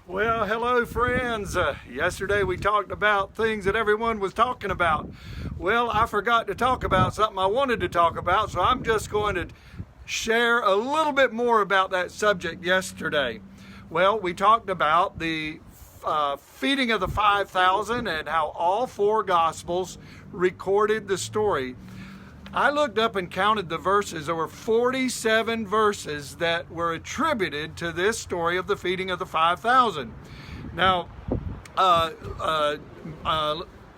Well, hello friends. Yesterday we talked about things that everyone was talking about. Well, I forgot to talk about something I wanted to talk about, so I'm just going to share a little bit more about that subject yesterday. Well, we talked about the feeding of the 5,000 and how all four Gospels recorded the story. I looked up and counted the verses. There were 47 verses that were attributed to this story of the feeding of the 5,000. Now,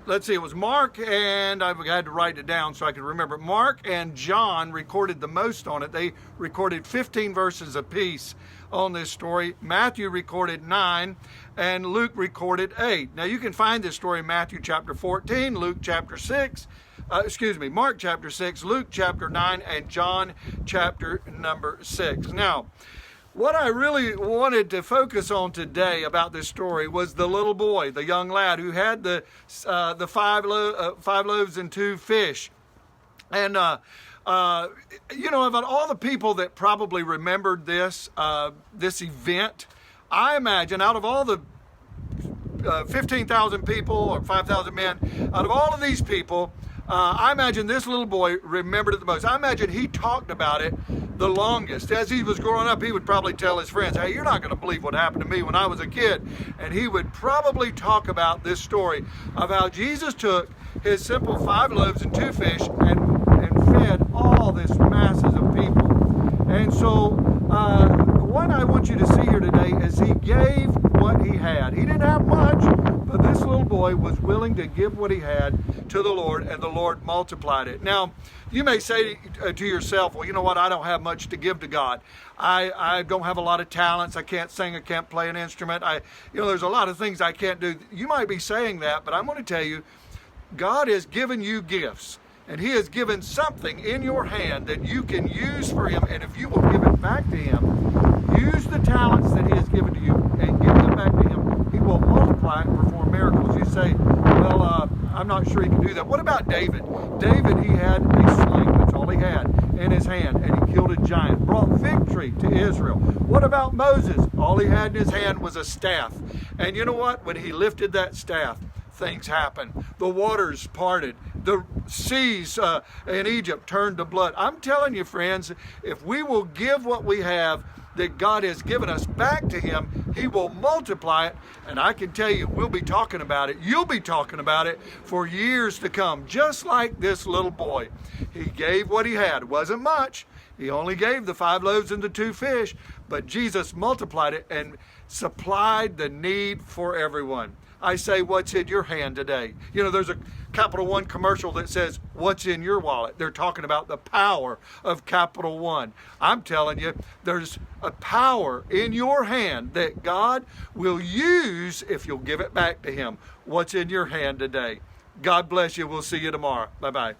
let's see, it was Mark, and I had to write it down so I could remember. Mark and John recorded the most on it. They recorded 15 verses apiece on this story. Matthew recorded 9, and Luke recorded 8. Now, you can find this story in Matthew chapter 14, Luke chapter 6, Mark chapter 6, Luke chapter 9, and John chapter number 6. Now, what I really wanted to focus on today about this story was the little boy, the young lad who had the five loaves and 2 fish. And, about all the people that probably remembered this event, I imagine out of all the 15,000 people or 5,000 men, out of all of these people, I imagine this little boy remembered it the most. I imagine he talked about it the longest. As he was growing up, he would probably tell his friends, hey, you're not going to believe what happened to me when I was a kid. And he would probably talk about this story of how Jesus took his simple 5 loaves and 2 fish and fed all this masses of people. And so what I want you to see here today is he gave what he had. He didn't have much, but this little boy was willing to give what he had to the Lord, and the Lord multiplied it. Now, you may say to yourself, well, you know what, I don't have much to give to God. I don't have a lot of talents. I can't sing. I can't play an instrument. There's a lot of things I can't do. You might be saying that, but I'm going to tell you, God has given you gifts, and he has given something in your hand that you can use for him, and if you will give it back to him, use the talents that he has given to you and give them back to him, he will multiply and perform miracles. You say, well, I'm not sure he can do that. What about David? David, he had a sling. That's all he had in his hand, and he killed a giant, brought victory to Israel. What about Moses? All he had in his hand was a staff. And you know what? When he lifted that staff, things happened. The waters parted. The seas in Egypt turned to blood. I'm telling you, friends, if we will give what we have that God has given us back to him, he will multiply it. And I can tell you, we'll be talking about it. You'll be talking about it for years to come, just like this little boy. He gave what he had. It wasn't much. He only gave the 5 loaves and the 2 fish, but Jesus multiplied it and supplied the need for everyone. I say, what's in your hand today? There's a Capital One commercial that says, what's in your wallet? They're talking about the power of Capital One. I'm telling you, there's a power in your hand that God will use if you'll give it back to him. What's in your hand today? God bless you. We'll see you tomorrow. Bye-bye.